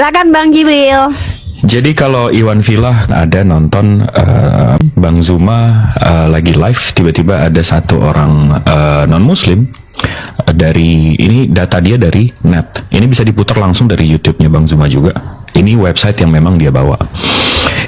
Silakan Bang Jibril. Jadi kalau Iwan Villa ada nonton Bang Zuma lagi live, tiba-tiba ada satu orang non-muslim dari, ini data dia dari net, ini bisa diputar langsung dari YouTube-nya Bang Zuma juga. Ini website yang memang dia bawa.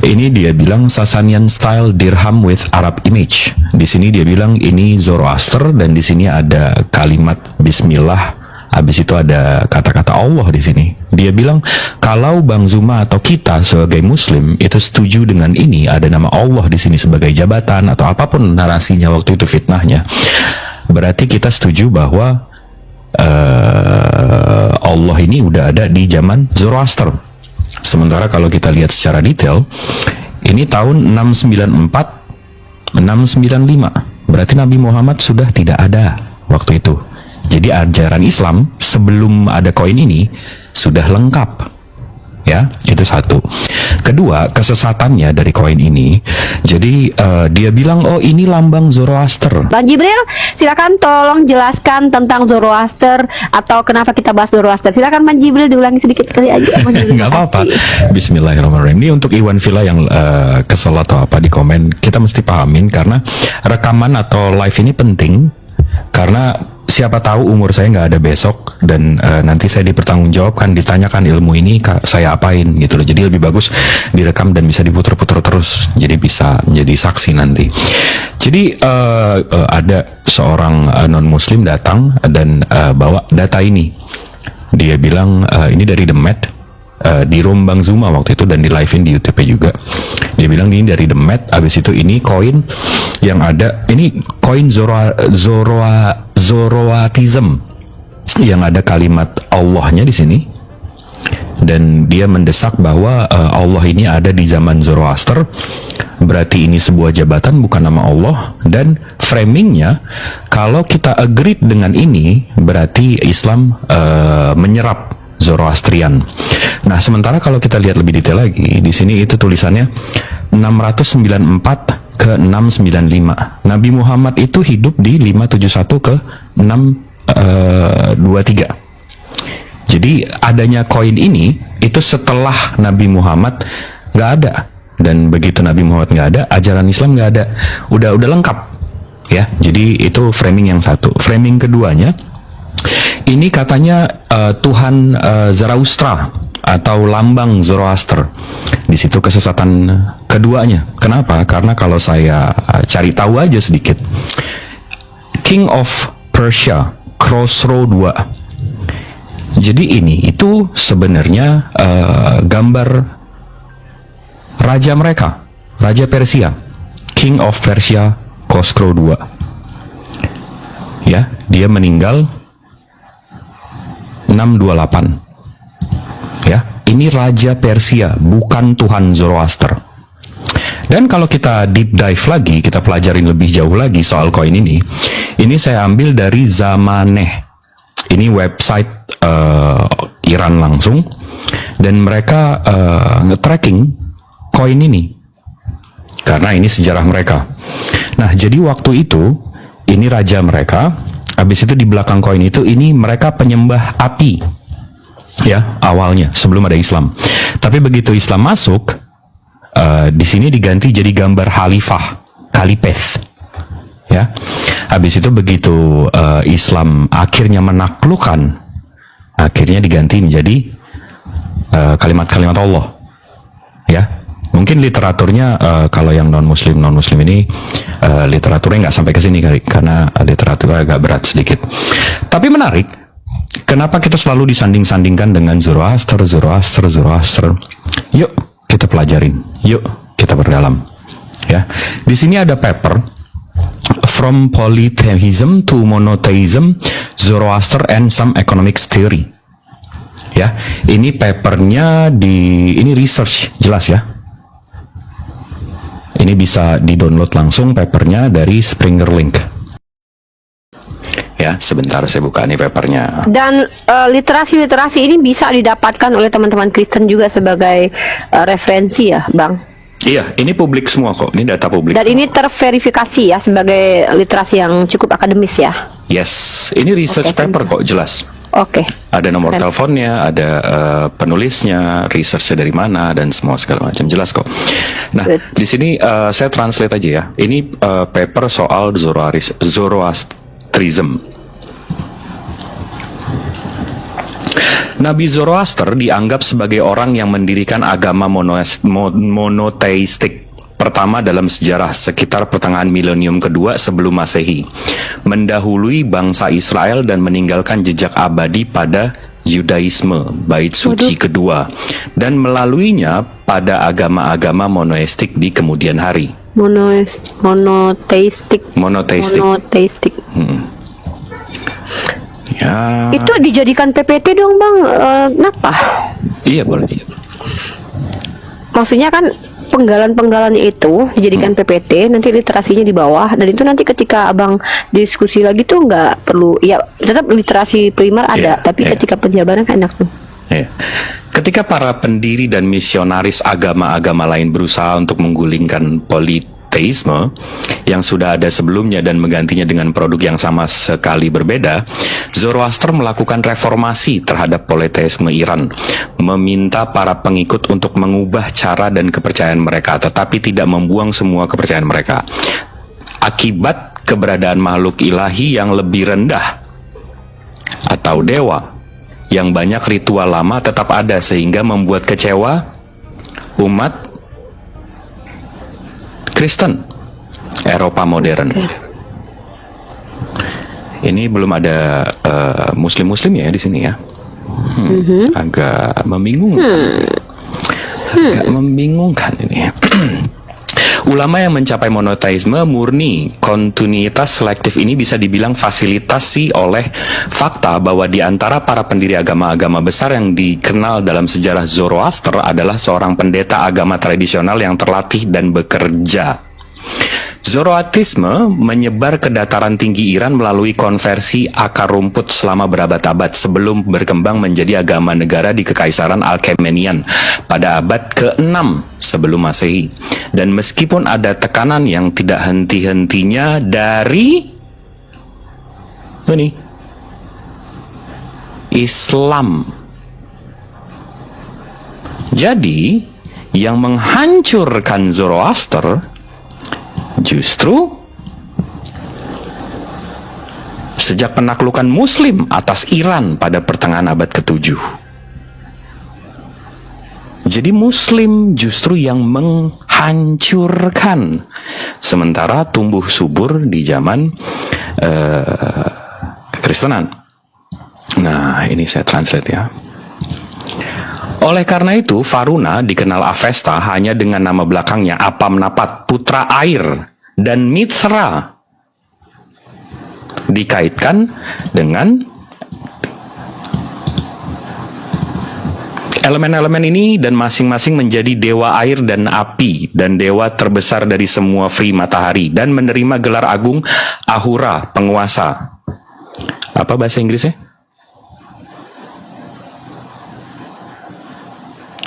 Ini dia bilang Sasanian style dirham with Arab image. Di sini dia bilang ini Zoroaster, dan di sini ada kalimat Bismillah. Habis itu ada kata-kata Allah di sini. Dia bilang kalau Bang Zuma atau kita sebagai Muslim itu setuju dengan ini, ada nama Allah di sini sebagai jabatan atau apapun narasinya waktu itu fitnahnya, berarti kita setuju bahwa Allah ini udah ada di zaman Zoroaster. Sementara kalau kita lihat secara detail, ini tahun 694, 695, berarti Nabi Muhammad sudah tidak ada waktu itu. Jadi ajaran Islam sebelum ada koin ini sudah lengkap. Ya, itu satu. Kedua, kesesatannya dari koin ini. Jadi dia bilang, oh ini lambang Zoroaster. Bang Jibril, silakan tolong jelaskan tentang Zoroaster atau kenapa kita bahas Zoroaster. Silakan Bang Jibril diulangi sedikit kali aja. Nggak apa-apa. Bismillahirrahmanirrahim. Ini untuk Iwan Villa yang kesel atau apa di komen, kita mesti pahamin karena rekaman atau live ini penting. Karena siapa tahu umur saya nggak ada besok dan nanti saya dipertanggungjawabkan, ditanyakan ilmu ini saya apain gitu loh. Jadi lebih bagus direkam dan bisa diputar-putar terus, jadi bisa menjadi saksi nanti. Jadi ada seorang non muslim datang dan bawa data ini. Dia bilang ini dari The Met, di room Bang Zuma waktu itu dan di live-in di YouTube juga. Dia bilang ini dari The Met. Habis itu ini koin yang ada, ini koin Zoroatism yang ada kalimat Allahnya di sini, dan dia mendesak bahwa Allah ini ada di zaman Zoroaster. Berarti ini sebuah jabatan, bukan nama Allah. Dan framingnya, kalau kita agree dengan ini, berarti Islam menyerap Zoroastrian. Nah, sementara kalau kita lihat lebih detail lagi, di sini itu tulisannya 694 ke 695. Nabi Muhammad itu hidup di 571 ke 623. Jadi adanya koin ini itu setelah Nabi Muhammad nggak ada, dan begitu Nabi Muhammad nggak ada, ajaran Islam nggak ada, udah lengkap ya. Jadi itu framing yang satu. Framing keduanya, ini katanya Tuhan Zaraustra atau lambang Zoroaster. Di situ kesesatan keduanya. Kenapa? Karena kalau saya cari tahu aja sedikit, King of Persia, Khosrow II. Jadi ini itu sebenarnya gambar raja mereka, Raja Persia, King of Persia, Khosrow II. Ya, dia meninggal 628. Ya, ini Raja Persia, bukan Tuhan Zoroaster. Dan kalau kita deep dive lagi, kita pelajarin lebih jauh lagi soal koin ini saya ambil dari Zamaneh. Ini website Iran langsung, dan mereka nge-tracking koin ini karena ini sejarah mereka. Nah, jadi waktu itu ini raja mereka. Habis itu di belakang koin itu, ini mereka penyembah api ya awalnya sebelum ada Islam. Tapi begitu Islam masuk, di sini diganti jadi gambar khalifah, kalipeth ya. Habis itu begitu Islam akhirnya menaklukkan, akhirnya diganti menjadi kalimat-kalimat Allah ya. Mungkin literaturnya kalau yang non muslim ini literaturnya nggak sampai ke sini kali, karena literaturnya agak berat sedikit. Tapi menarik, kenapa kita selalu disanding-sandingkan dengan Zoroaster. Yuk kita pelajarin, yuk kita berdalam ya. Di sini ada paper From Polytheism to Monotheism, Zoroaster and Some Economics Theory ya. Ini papernya ini research jelas ya. Ini bisa di-download langsung papernya dari Springer Link. Ya, sebentar saya buka nih papernya. Dan literasi ini bisa didapatkan oleh teman-teman Kristen juga sebagai referensi ya, Bang? Iya, ini publik semua kok. Ini data publik. Dan ini terverifikasi ya sebagai literasi yang cukup akademis ya? Yes, ini research paper kok, jelas. Oke. Ada nomor Keren. teleponnya, ada penulisnya, researchnya dari mana, dan semua segala macam, jelas kok. Nah, Good. di sini saya translate aja ya. Ini paper soal Zoroastrism. Nabi Zoroaster dianggap sebagai orang yang mendirikan agama monoteistik pertama dalam sejarah sekitar pertengahan milenium kedua sebelum Masehi, mendahului bangsa Israel dan meninggalkan jejak abadi pada Yudaisme, bait suci kedua, dan melaluinya pada agama-agama monoteistik di kemudian hari. Monoteistik. Monoteistik. Ya. Itu dijadikan PPT dong Bang. Kenapa? Iya boleh. Iya. Maksudnya kan penggalan-penggalannya itu dijadikan PPT, nanti literasinya di bawah, dan itu nanti ketika Abang diskusi lagi tuh nggak perlu, ya tetap literasi primer ada, tapi ketika penjabaran kan enak tuh. Ya. Ketika para pendiri dan misionaris agama-agama lain berusaha untuk menggulingkan politeisme yang sudah ada sebelumnya dan menggantinya dengan produk yang sama sekali berbeda, Zoroaster melakukan reformasi terhadap politeisme Iran, meminta para pengikut untuk mengubah cara dan kepercayaan mereka, tetapi tidak membuang semua kepercayaan mereka. Akibat keberadaan makhluk ilahi yang lebih rendah atau dewa, yang banyak ritual lama tetap ada sehingga membuat kecewa umat Kristen Eropa modern. Ini belum ada Muslim-Muslim ya di sini ya. Agak membingungkan. Agak membingungkan ini. Ulama yang mencapai monoteisme murni kontinuitas selektif ini bisa dibilang fasilitasi oleh fakta bahwa di antara para pendiri agama-agama besar yang dikenal dalam sejarah, Zoroaster adalah seorang pendeta agama tradisional yang terlatih dan bekerja. Zoroastrisme menyebar ke dataran tinggi Iran melalui konversi akar rumput selama berabad-abad sebelum berkembang menjadi agama negara di Kekaisaran Achaemenian pada abad ke-6 sebelum Masehi. Dan meskipun ada tekanan yang tidak henti-hentinya dari Islam. Jadi, yang menghancurkan Zoroaster justru sejak penaklukan Muslim atas Iran pada pertengahan abad ke-7. Jadi Muslim justru yang menghancurkan, sementara tumbuh subur di zaman Kekristenan. Nah, ini saya translate ya. Oleh karena itu, Varuna dikenal Avesta hanya dengan nama belakangnya Apamnapat, putra air, dan Mitra dikaitkan dengan elemen-elemen ini dan masing-masing menjadi dewa air dan api dan dewa terbesar dari semua Free matahari dan menerima gelar agung Ahura, penguasa. Apa bahasa Inggrisnya?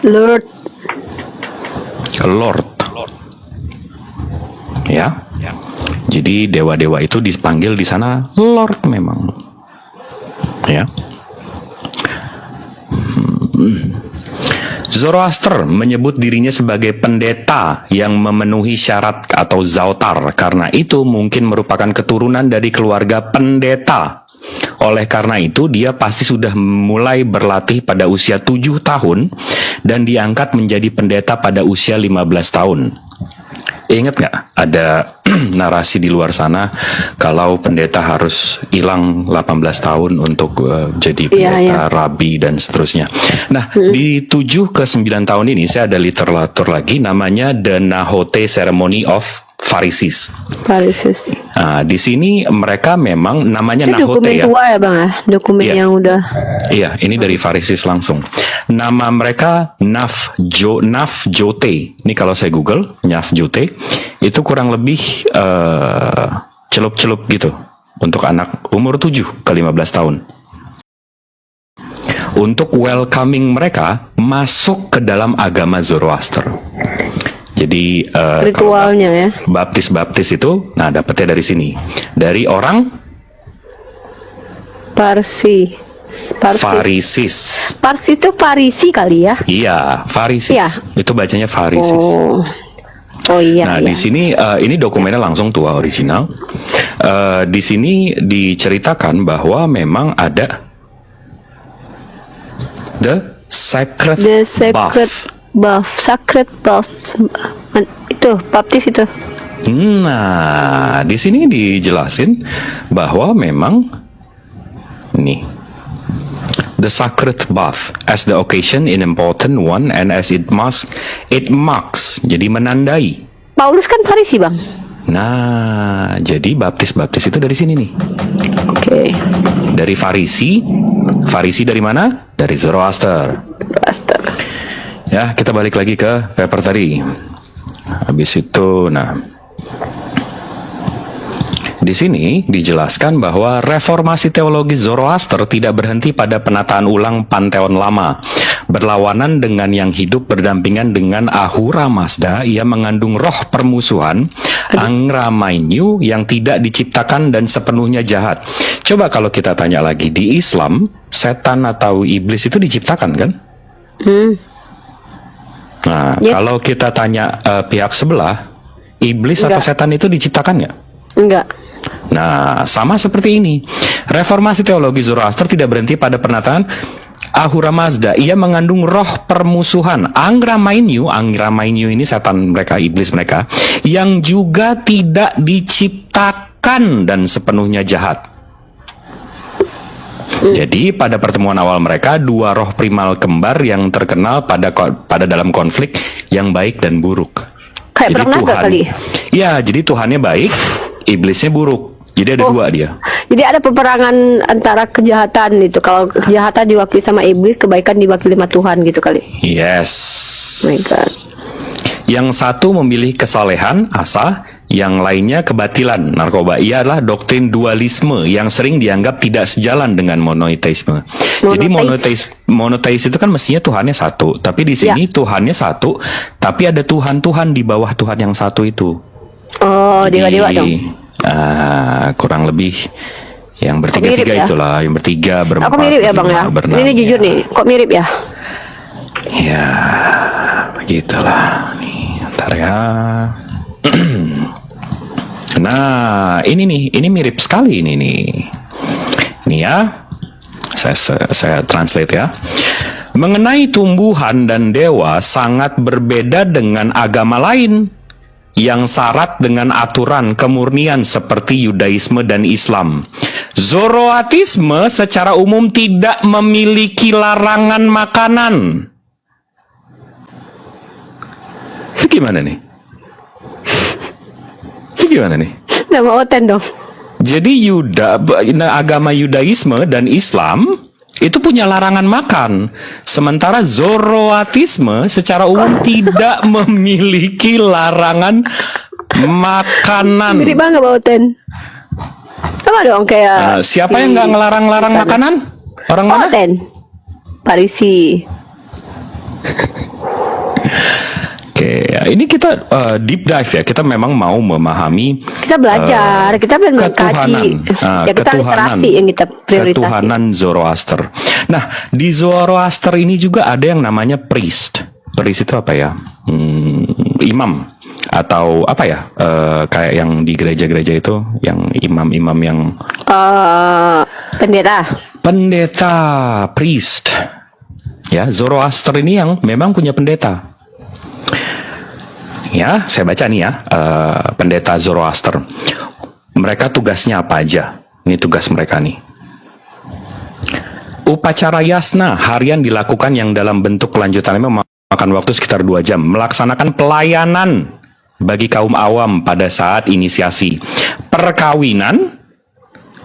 Lord. Ya. Jadi dewa-dewa itu dipanggil di sana Lord memang. Ya. Zoroaster menyebut dirinya sebagai pendeta yang memenuhi syarat atau zautar. Karena itu mungkin merupakan keturunan dari keluarga pendeta. Oleh karena itu, dia pasti sudah mulai berlatih pada usia 7 tahun dan diangkat menjadi pendeta pada usia 15 tahun. Ingat nggak ada narasi di luar sana kalau pendeta harus hilang 18 tahun untuk jadi pendeta, rabi, dan seterusnya. Nah, di 7 ke 9 tahun ini saya ada literatur lagi namanya The Nahote Ceremony of Pharisees. Nah, di sini mereka memang namanya itu Nahote dokumen ya. tua ya Bang ya? Dokumen yang udah. Iya, ini dari Pharisees langsung. Nama mereka Nafjote. Ini kalau saya Google, Nafjote, itu kurang lebih celup-celup gitu untuk anak umur 7 ke 15 tahun. Untuk welcoming mereka masuk ke dalam agama Zoroaster. Jadi ritualnya ya. Baptis itu, nah dapetnya dari sini, dari orang Parsi. Farisis. Parsi itu Farisi kali ya? Iya, Farisis. Iya. Itu bacanya Farisis. Oh iya. Nah, iya. di sini ini dokumennya langsung tua original. Di sini diceritakan bahwa memang ada the sacred buff. Itu baptis itu. Nah, di sini dijelasin bahwa memang nih the sacred bath as the occasion in important one and as it marks, jadi menandai. Paulus kan Farisi, Bang. Nah, jadi baptis itu dari sini nih. Oke. Dari Farisi dari mana? Dari Zoroaster. Ya, kita balik lagi ke paper tadi. Habis itu, nah, di sini dijelaskan bahwa reformasi teologi Zoroaster tidak berhenti pada penataan ulang panteon lama. Berlawanan dengan yang hidup berdampingan dengan Ahura Mazda, ia mengandung roh permusuhan, Angra Mainyu yang tidak diciptakan dan sepenuhnya jahat. Coba kalau kita tanya lagi, di Islam, setan atau iblis itu diciptakan kan? Nah, Yes. kalau kita tanya pihak sebelah, iblis atau Enggak. setan itu diciptakan nggak? Enggak. Nah, sama seperti ini. Reformasi teologi Zoroaster tidak berhenti pada penataan Ahura Mazda. Ia mengandung roh permusuhan. Angra Mainyu ini setan mereka, iblis mereka, yang juga tidak diciptakan dan sepenuhnya jahat. Jadi pada pertemuan awal mereka, dua roh primal kembar yang terkenal pada dalam konflik yang baik dan buruk. Kayak perang naga kali. Iya, jadi Tuhannya baik, iblisnya buruk. Jadi ada dua dia. Jadi ada peperangan antara kejahatan itu. Kalau kejahatan diwakili sama iblis, kebaikan diwakili sama Tuhan gitu kali. Yes. Oh my God. Yang satu memilih kesalehan, asa, yang lainnya kebatilan, narkoba. Ia adalah doktrin dualisme yang sering dianggap tidak sejalan dengan monoteisme. Jadi monoteis itu kan mestinya Tuhannya satu, tapi di sini Tuhannya satu, tapi ada Tuhan-Tuhan di bawah Tuhan yang satu itu. Oh, dewa-dewa dong. Kurang lebih yang bertiga-tiga ya? Itulah, yang bertiga, berempat, Aku mirip ya, Bang ya. berenam, Ini jujur nih, kok mirip ya? Ya, begitulah. Nih, ntar ya. Nah, ini mirip sekali ini nih. Nih ya, saya translate ya. Mengenai tumbuhan dan dewa sangat berbeda dengan agama lain yang syarat dengan aturan kemurnian seperti Yudaisme dan Islam. Zoroastisme secara umum tidak memiliki larangan makanan. Gimana nih? Gimana nih? Nama Oten dong. Jadi agama Yudaisme dan Islam itu punya larangan makan, sementara Zoroastisme secara umum tidak memiliki larangan makanan. Mirip banget Bang Oten. Sama dong kayak Siapa yang nggak ngelarang-larang makanan? Orang mana? Oten. Parisi. Oke, ya, ini kita deep dive ya. Kita memang mau memahami Kita belajar, kita benar kaji. Ya kita literasi yang kita prioritasi. Ketuhanan Zoroaster. Nah, di Zoroaster ini juga ada yang namanya priest. Priest itu apa ya? Imam atau apa ya? Kayak yang di gereja-gereja itu, yang imam-imam yang pendeta, priest. Ya, Zoroaster ini yang memang punya pendeta. Ya, saya baca nih ya, pendeta Zoroaster. Mereka tugasnya apa aja? Ini tugas mereka nih. Upacara yasna harian dilakukan yang dalam bentuk kelanjutannya memakan waktu sekitar 2 jam. Melaksanakan pelayanan bagi kaum awam pada saat inisiasi, perkawinan,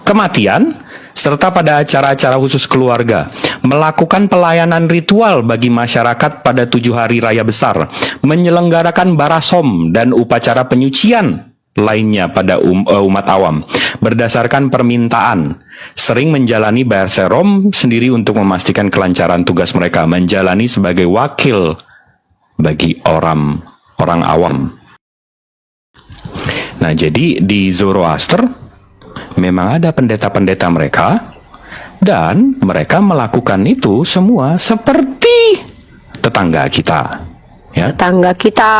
kematian, serta pada acara-acara khusus keluarga. Melakukan pelayanan ritual bagi masyarakat pada 7 hari raya besar. Menyelenggarakan barasom dan upacara penyucian lainnya pada umat awam. Berdasarkan permintaan. Sering menjalani berserom sendiri untuk memastikan kelancaran tugas mereka. Menjalani sebagai wakil bagi orang awam. Nah, jadi di Zoroaster memang ada pendeta-pendeta mereka Dan mereka melakukan itu semua seperti tetangga kita. Ya, Tetangga kita.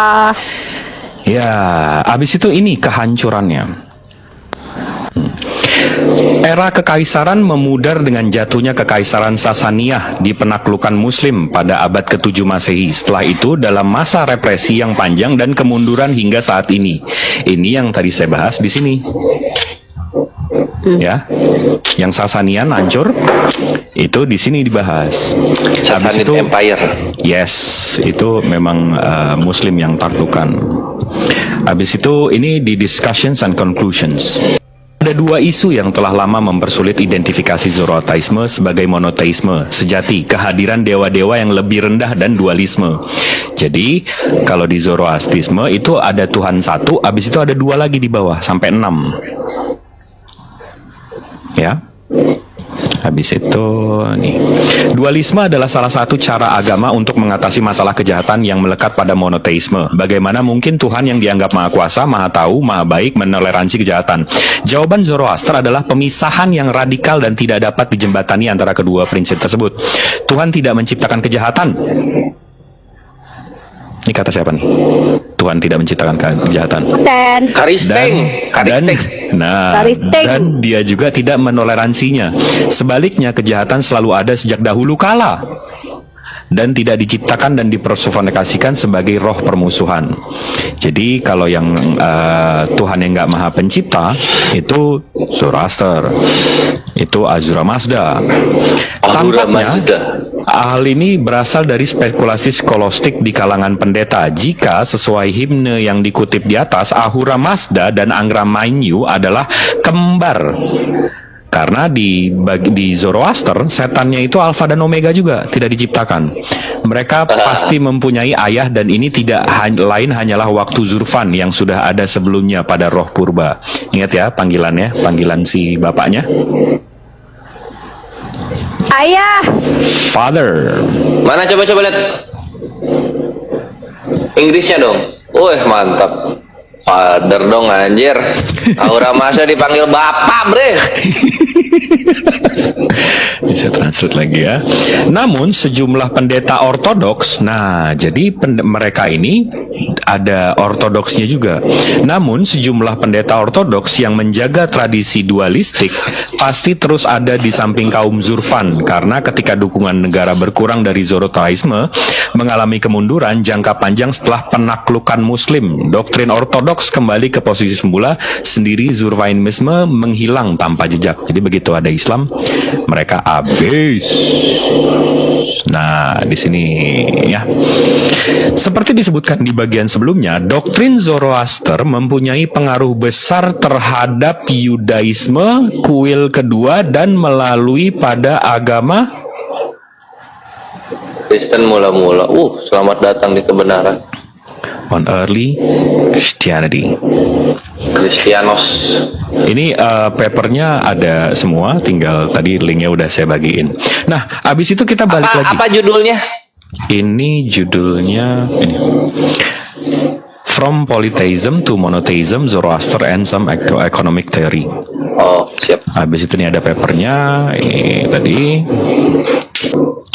ya. Abis itu ini kehancurannya. Era kekaisaran memudar dengan jatuhnya kekaisaran Sasaniyah di penaklukan Muslim pada abad ke-7 Masehi. Setelah itu dalam masa represi yang panjang dan kemunduran hingga saat ini. Ini yang tadi saya bahas di sini. Ya, yang Sasanian hancur itu di sini dibahas. Habis Sassanid itu, Empire. yes, itu memang Muslim yang taklukan. Habis itu ini di discussions and conclusions. Ada dua isu yang telah lama mempersulit identifikasi Zoroastrianisme sebagai monoteisme sejati, kehadiran dewa-dewa yang lebih rendah dan dualisme. Jadi, kalau di Zoroastrisme itu ada Tuhan satu, habis itu ada dua lagi di bawah, sampai 6. Ya. Habis itu nih. Dualisme adalah salah satu cara agama untuk mengatasi masalah kejahatan yang melekat pada monoteisme. Bagaimana mungkin Tuhan yang dianggap maha kuasa, maha tahu, maha baik menoleransi kejahatan? Jawaban Zoroaster adalah pemisahan yang radikal dan tidak dapat dijembatani antara kedua prinsip tersebut. Tuhan tidak menciptakan kejahatan. Ini kata siapa nih? Tuhan tidak menciptakan kejahatan. Karisteng. Dan dia juga tidak menoleransinya. Sebaliknya, kejahatan selalu ada sejak dahulu kala dan tidak diciptakan dan dipersonifikasikan sebagai roh permusuhan. Jadi kalau yang Tuhan yang nggak maha pencipta itu Zoroaster, itu Ahura Mazda. Ahura Tampaknya Mazda. hal ini berasal dari spekulasi skolastik di kalangan pendeta. Jika sesuai himne yang dikutip di atas, Ahura Mazda dan Angra Mainyu adalah kembar. Karena di Zoroaster, setannya itu alfa dan omega juga, tidak diciptakan. Mereka pasti mempunyai ayah dan ini tidak lain hanyalah waktu Zurfan yang sudah ada sebelumnya pada roh purba. Ingat ya panggilannya, panggilan si bapaknya. Ayah. Father. Mana coba lihat. Inggrisnya dong. Wih, mantap. Father dong anjir. Ahura Mazda dipanggil bapak, bre. Bisa translate lagi ya. Namun sejumlah pendeta ortodoks, nah jadi mereka ini ada ortodoksnya juga. Namun sejumlah pendeta ortodoks yang menjaga tradisi dualistik pasti terus ada di samping kaum Zurfan, karena ketika dukungan negara berkurang dari Zoroastrianisme mengalami kemunduran jangka panjang setelah penaklukan Muslim, doktrin ortodoks kembali ke posisi semula sendiri, Zurvanisme menghilang tanpa jejak. Jadi begitu ada Islam, mereka habis. Nah, di sini ya. Seperti disebutkan di bagian sebelumnya, doktrin Zoroaster mempunyai pengaruh besar terhadap Yudaisme, kuil kedua, dan melalui pada agama Kristen mula-mula. Selamat datang di kebenaran. on early Christianity. Kristianos. Ini papernya ada semua, tinggal tadi linknya udah saya bagiin. Nah, abis itu kita balik lagi. Apa judulnya? Ini judulnya ini. From Polytheism to Monotheism, Zoroaster and Some Economic Theory. Oh, siap. Habis itu nih ada papernya, ini tadi.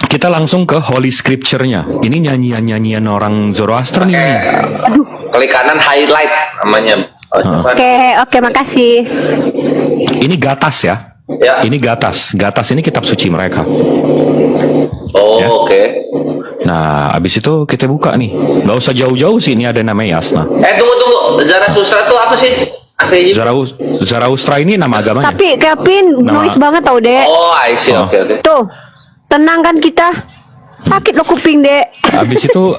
Kita langsung ke Holy Scripture-nya. Ini nyanyian-nyanyian orang Zoroaster nih. Aduh. Klik kanan highlight namanya. Oke, makasih. Ini Gatas ya. Ya. Ini Gatas. Gatas ini kitab suci mereka. Oh, Ya. oke. Nah, abis itu kita buka nih. Gak usah jauh-jauh sih, ini ada namanya Yasna. Tunggu. Zarathustra itu apa sih? Aslinya? Zarathustra ini nama agamanya. Tapi Kevin noise banget tau, Dek. Oh, I see. Oh. Oke. Tuh, tenang kan kita. Sakit lo kuping, Dek. Habis itu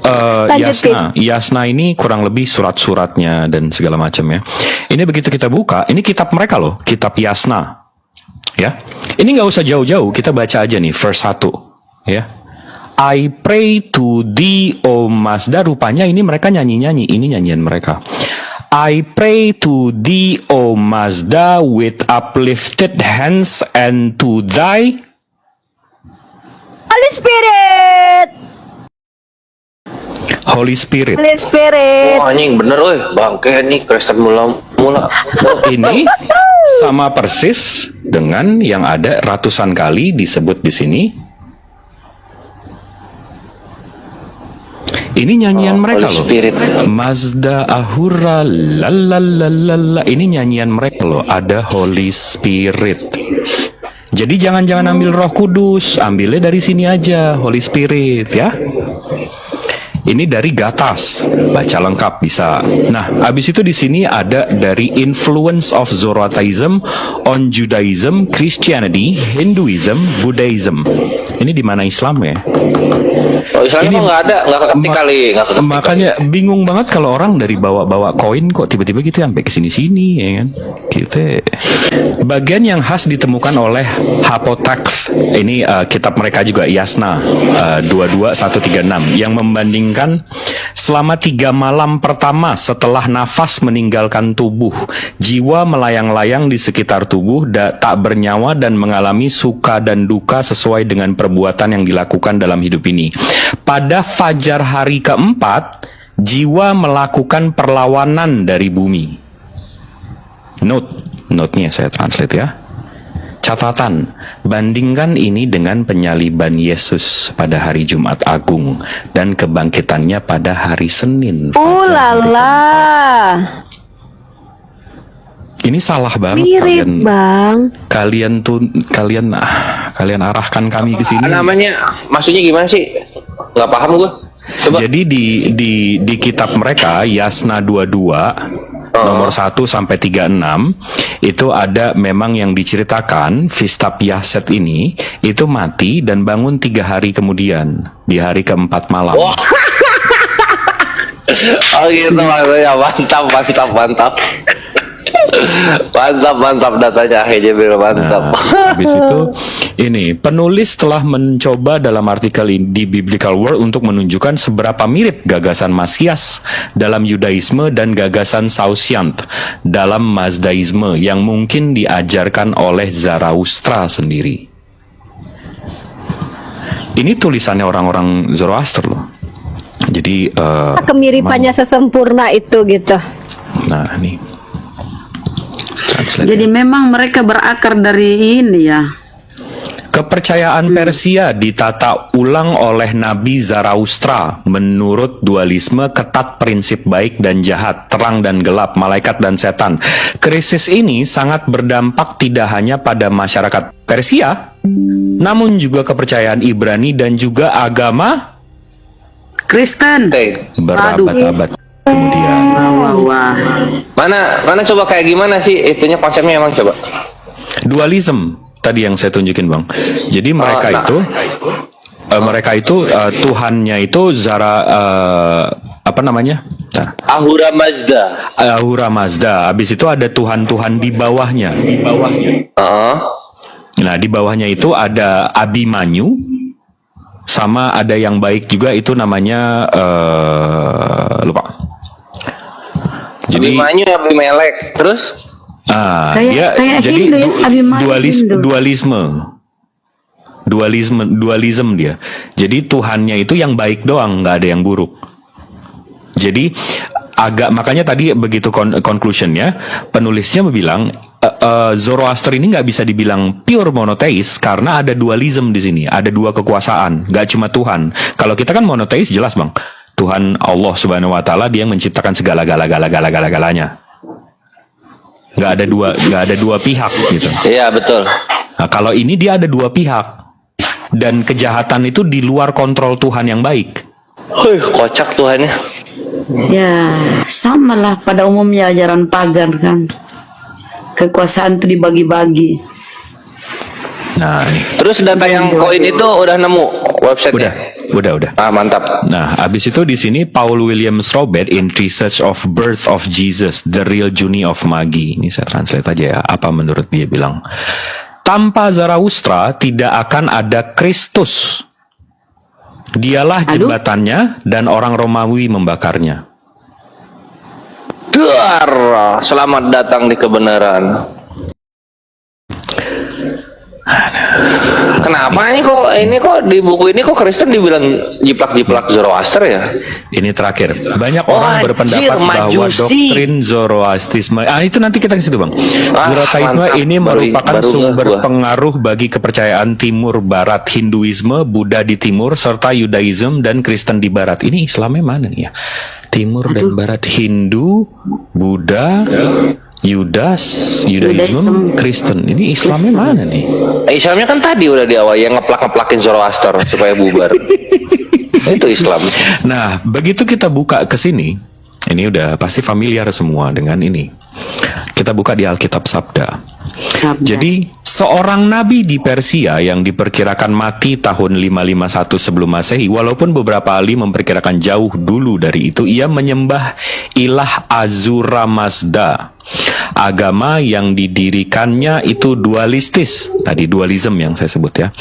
Lanjutin. Yasna ini kurang lebih surat-suratnya dan segala macam ya. Ini begitu kita buka, ini kitab mereka loh, kitab Yasna. Ya. Ini nggak usah jauh-jauh, kita baca aja nih verse 1 ya. I pray to thee, O Mazda. Rupanya ini mereka nyanyi-nyanyi, ini nyanyian mereka. I pray to thee, O Mazda, with uplifted hands, and to thy Holy Spirit. Holy Spirit. Holy Spirit. Oh, anjing bener, bangke nih Kristen mula-mula. Ini Sama persis dengan yang ada ratusan kali disebut di sini. Ini nyanyian mereka Holy loh. Spirit. Mazda Ahura lalalala. Ini nyanyian mereka loh. Ada Holy Spirit. Jadi jangan ambil Roh Kudus, ambilnya dari sini aja, Holy Spirit ya. Ini dari Gatas, baca lengkap bisa. Nah, habis itu di sini ada dari influence of Zoroastrianism on Judaism, Christianity, Hinduism, Buddhism. Ini di mana Islam ya? Oh, Islam kok nggak ada, nggak keketik kali, nggak keketik. Makanya bingung banget kalau orang dari bawa koin kok tiba-tiba gitu sampai ke sini-sini ya kan. Gitu. Bagian yang khas ditemukan oleh Hapotax. Ini kitab mereka juga Yasna 22136 yang membandingkan selama 3 malam pertama setelah nafas meninggalkan tubuh, jiwa melayang-layang di sekitar tubuh tak bernyawa dan mengalami suka dan duka sesuai dengan perbuatan yang dilakukan dalam hidup ini. Pada fajar hari keempat, jiwa melakukan perlawanan dari bumi. Note-nya saya translate ya. Catatan, bandingkan ini dengan penyaliban Yesus pada hari Jumat Agung dan kebangkitannya pada hari Senin. Lala. Ini salah banget Mirip, kalian. Bang. Kalian arahkan kami ke sini. Namanya, maksudnya gimana sih? Nggak paham gue. Coba. Jadi di kitab mereka Yasna 22 nomor 1 sampai 36 itu ada memang yang diceritakan Vistap Yaset ini itu mati dan bangun 3 hari kemudian di hari keempat malam. Oh, oh gitu maksudnya. Mantap. Mantap datanya Hejebil, mantap. Nah, habis itu ini penulis telah mencoba dalam artikel ini di Biblical World untuk menunjukkan seberapa mirip gagasan Masias dalam Yudaisme dan gagasan Saushyant dalam Mazdaisme yang mungkin diajarkan oleh Zarathustra sendiri. Ini tulisannya orang-orang Zoroaster loh. Jadi Kemiripannya sesempurna itu gitu. nah ini. Jadi memang mereka berakar dari ini ya. Kepercayaan Persia ditata ulang oleh Nabi Zarathustra menurut dualisme ketat prinsip baik dan jahat, terang dan gelap, malaikat dan setan. Krisis ini sangat berdampak tidak hanya pada masyarakat Persia, namun juga kepercayaan Ibrani dan juga agama Kristen. berabad-abad kemudian. Wah. Mana coba kayak gimana sih itunya konsepnya emang coba? Dualism tadi yang saya tunjukin bang. Jadi mereka mereka itu Tuhannya itu apa namanya? Nah, Ahura Mazda. Ahura Mazda. Habis itu ada Tuhan-Tuhan di bawahnya. Nah di bawahnya itu ada Abimanyu. Sama ada yang baik juga itu namanya lupa. Jadi Abimelek. Terus? Kayak jadi Hindu ya, Abimanyu Hindu. dualisme dia. Jadi Tuhannya itu yang baik doang, nggak ada yang buruk. Jadi makanya tadi begitu conclusionnya, penulisnya bilang Zoroaster ini nggak bisa dibilang pure monoteis karena ada dualism di sini, ada dua kekuasaan, nggak cuma Tuhan. Kalau kita kan monoteis jelas bang, Tuhan Allah Subhanahu Wa Taala dia yang menciptakan segala-galanya. Nggak ada dua pihak gitu. Iya betul. Nah, kalau ini dia ada dua pihak dan kejahatan itu di luar kontrol Tuhan yang baik. Kocak Tuhannya. Ya, samalah pada umumnya ajaran pagan kan. Kekuasaan itu dibagi-bagi. Nah, ini. Terus data yang koin itu udah nemu websitenya? Udah. Ah mantap. Nah, habis itu di sini Paul William Robert in Research of Birth of Jesus, The Real Journey of Magi. Ini saya translate aja ya, apa menurut dia bilang. Tanpa Zarathustra tidak akan ada Kristus. Dialah jembatannya dan orang Romawi membakarnya. Selamat datang di kebenaran. Kenapa ini kok di buku ini kok Kristen dibilang jiplak-jiplak Zoroaster ya? Ini terakhir. Banyak Oh, orang berpendapat anjir, bahwa Majusi. doktrin Zoroastisme, itu nanti kita ke situ bang. Zoroastisme mantap. ini merupakan Baru ngeh sumber gua. pengaruh bagi kepercayaan Timur Barat, Hinduisme, Buddha di Timur, serta Yudaism dan Kristen di Barat. Ini Islamnya mana nih ya? Timur dan Barat, Hindu, Buddha, Yudaism, Kristen. Ini Islamnya mana nih? Islamnya kan tadi udah di awal yang ngeplak-ngeplakin Zoroaster supaya bubar. Itu Islam. Nah, begitu kita buka ke sini, ini udah pasti familiar semua dengan ini. Kita buka di Alkitab Sabda. Sabda. Jadi, seorang nabi di Persia yang diperkirakan mati tahun 551 sebelum Masehi, walaupun beberapa ahli memperkirakan jauh dulu dari itu, ia menyembah ilah Azura Mazda. Agama yang didirikannya itu dualistis, tadi dualism yang saya sebut ya.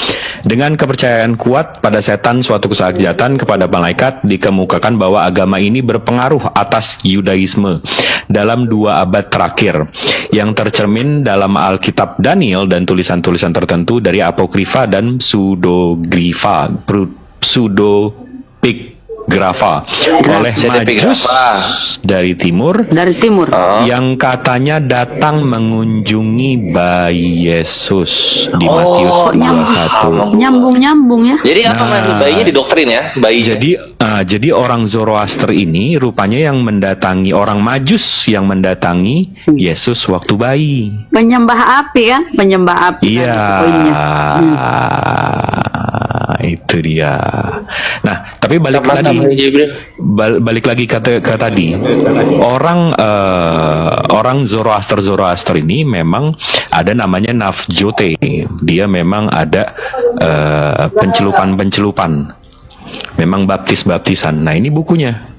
Dengan kepercayaan kuat pada setan suatu kesakjatan kepada malaikat, dikemukakan bahwa agama ini berpengaruh atas Yudaisme dalam 2 abad terakhir, yang tercermin dalam Alkitab Daniel dan tulisan-tulisan tertentu dari apokrifa dan pseudepigrapha oleh Majus dari timur Dari timur. yang katanya datang mengunjungi bayi Yesus di Matius 21. Nyambung-nyambung ya. Jadi apa bayinya didoktrin ya? Bayi. Jadi orang Zoroaster ini rupanya yang mendatangi orang Majus yang mendatangi Yesus waktu bayi. Penyembah api kan? Penyembah api. Iya, tadi poinnya. itu dia. Nah, tapi balik Mantap, lagi, Jibril. balik lagi ke tadi. Orang Zoroaster ini memang ada namanya Nafjote. Dia memang ada pencelupan. Memang baptisan. Nah, ini bukunya.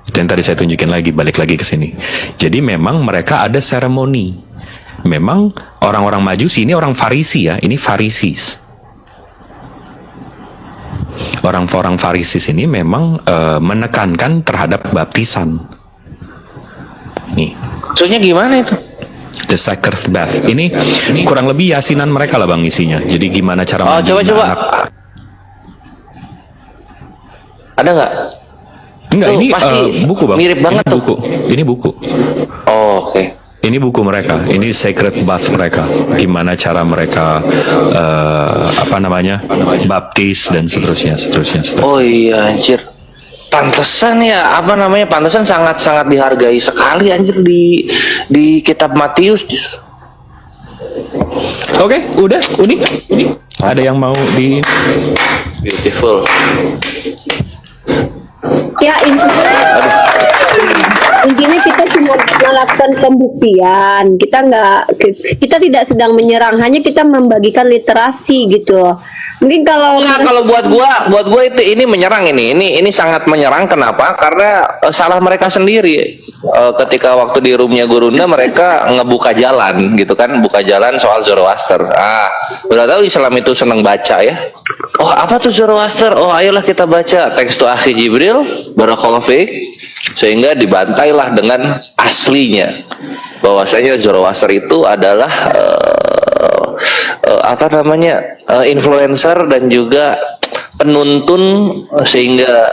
Itu yang tadi saya tunjukin lagi, balik lagi ke sini. Jadi memang mereka ada seremoni. Memang orang-orang Majusi ini orang Farisi ya, ini Farisis. Orang-orang Farisis ini memang menekankan terhadap baptisan. Nih, Maksudnya gimana itu? the sacred bath. Ini kurang lebih yasinan mereka lah bang isinya. Jadi gimana cara mandiin Coba. anak. Ada nggak? Enggak, Tuh, ini pasti buku bang. mirip banget ini tuh. buku. Ini buku. Oh, oke. Ini buku mereka. Ini sacred bath mereka. Gimana cara mereka baptis dan seterusnya. Oh iya, anjir. Pantesan ya, pantesan sangat-sangat dihargai sekali anjir di kitab Matius. Oke, udah, unik. Ada yang mau di Beautiful. Ya intinya kita cuma melakukan pembuktian. Kita tidak sedang menyerang, hanya kita membagikan literasi gitu. Mungkin Kalau buat gua itu ini menyerang ini sangat menyerang. Kenapa? Karena salah mereka sendiri. Ketika waktu di roomnya Gurunda mereka ngebuka jalan gitu kan, buka jalan soal Zoroaster. Udah tahu Islam itu seneng baca ya. Oh, apa tuh Zoroaster? Oh, ayolah kita baca teks tu akhi Jibril barakallahu fiik, sehingga dibantailah dengan aslinya bahwasanya Zoroaster itu adalah influencer dan juga penuntun sehingga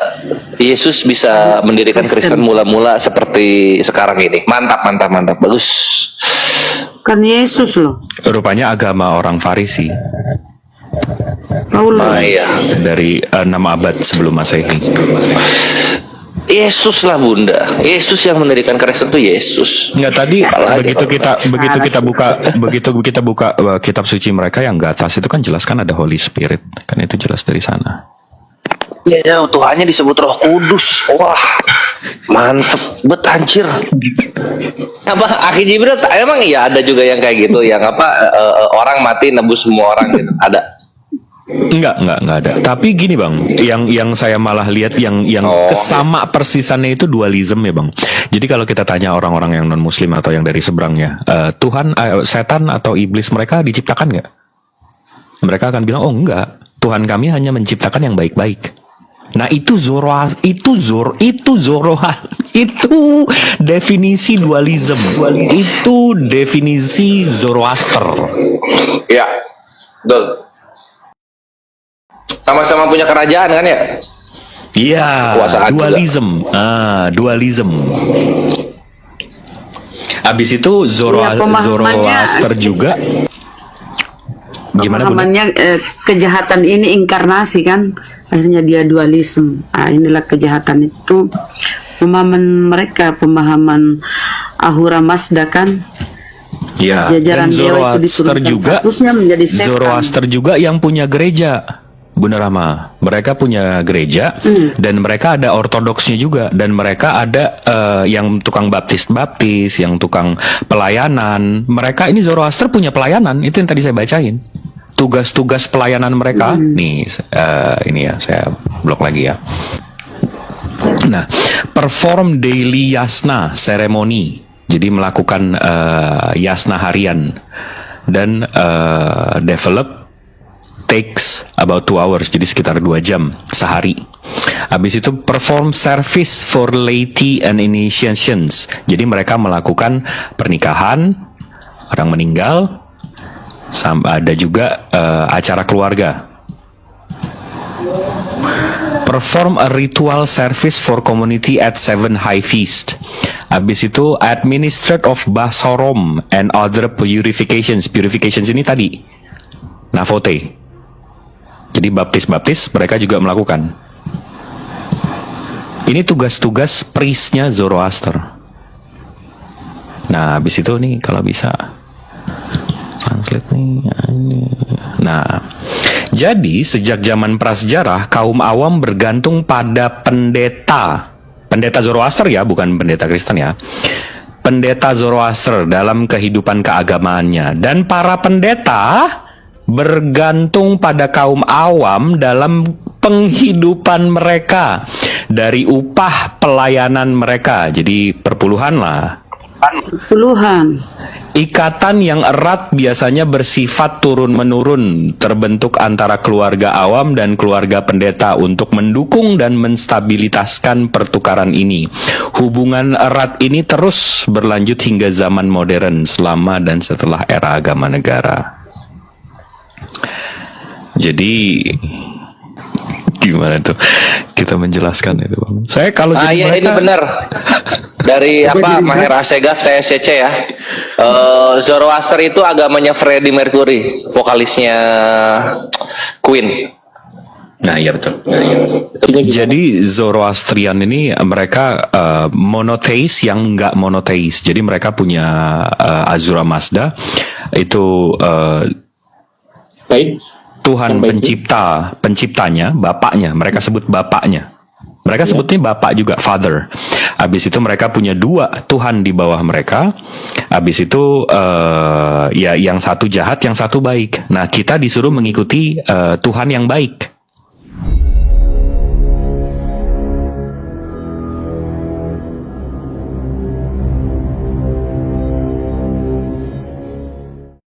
Yesus bisa mendirikan Kristen mula-mula seperti sekarang ini. Mantap, bagus. Kan Yesus loh. rupanya agama orang Farisi Paulus. Iya. dari 6 abad sebelum Masehi. Yesus lah bunda. Yesus yang mendirikan Kristen itu Yesus. Enggak, tadi Apalagi begitu kita buka kitab suci mereka yang ke atas itu kan jelas kan ada Holy Spirit, kan itu jelas dari sana. Ya, Tuhannya disebut Roh Kudus. Wah, mantep bet anjir. Apa Akhi Jibril emang iya ada juga yang kayak gitu, yang orang mati nebus semua orang gitu. Ada. Enggak ada. Tapi gini bang, yang saya malah lihat yang kesama persisannya itu dualisme ya bang. Jadi kalau kita tanya orang-orang yang non Muslim atau yang dari seberangnya, Tuhan, setan atau iblis mereka diciptakan nggak? Mereka akan bilang, oh enggak, Tuhan kami hanya menciptakan yang baik-baik. Nah itu itu definisi dualisme, itu definisi Zoroaster. Ya. Betul. Sama-sama punya kerajaan kan ya? Iya, Kekuasaan juga. dualism. Dualism. Abis itu Iya, pemahamannya- Zoroaster juga. Gimana, Bunda? Pemahamannya kejahatan ini inkarnasi kan, akhirnya dia dualisme. Inilah kejahatan itu pemahaman mereka, pemahaman Ahura Mazda kan. Ya, Jajaran dan dewa itu Zoroaster diturunkan juga. statusnya menjadi setan. Zoroaster juga yang punya gereja. Bunda Rama, mereka punya gereja dan mereka ada ortodoksnya juga, dan mereka ada yang tukang baptis, yang tukang pelayanan. Mereka ini Zoroaster punya pelayanan, itu yang tadi saya bacain. Tugas-tugas pelayanan mereka. Nih, ini ya, saya blok lagi ya. Nah, perform daily yasna ceremony. Jadi melakukan yasna harian dan develop takes about 2 hours, jadi sekitar 2 jam sehari. Habis itu perform service for laity and initiations. Jadi mereka melakukan pernikahan, orang meninggal, ada juga acara keluarga. Perform a ritual service for community at 7 high feast. Habis itu administered of basorom and other purifications. Purifications ini tadi navote. Jadi baptis mereka juga melakukan. Ini tugas-tugas priestnya Zoroaster. Nah, habis itu nih kalau bisa translate nih. Nah, jadi sejak zaman prasejarah kaum awam bergantung pada pendeta Zoroaster ya, bukan pendeta Kristen ya. Pendeta Zoroaster dalam kehidupan keagamaannya, dan para pendeta bergantung pada kaum awam dalam penghidupan mereka dari upah pelayanan mereka. Jadi perpuluhan lah. Puluhan. Ikatan yang erat biasanya bersifat turun-menurun, terbentuk antara keluarga awam dan keluarga pendeta untuk mendukung dan menstabilitaskan pertukaran ini. Hubungan erat ini terus berlanjut hingga zaman modern, selama dan setelah era agama negara. Jadi gimana tuh kita menjelaskan itu, Bang? Saya kalau jadi Iya, ini benar. Dari Maher Asegaf TSCC ya. Zoroaster itu agamanya Freddie Mercury, vokalisnya Queen. Nah, iya betul. Jadi Zoroastrian ini mereka monotheis yang nggak monotheis. Jadi mereka punya Ahura Mazda itu Tuhan penciptanya, bapaknya. Mereka sebut bapaknya. Mereka sebutnya bapak juga, father. Habis itu mereka punya 2 Tuhan di bawah mereka. Habis itu ya yang satu jahat, yang satu baik. Nah, kita disuruh mengikuti Tuhan yang baik.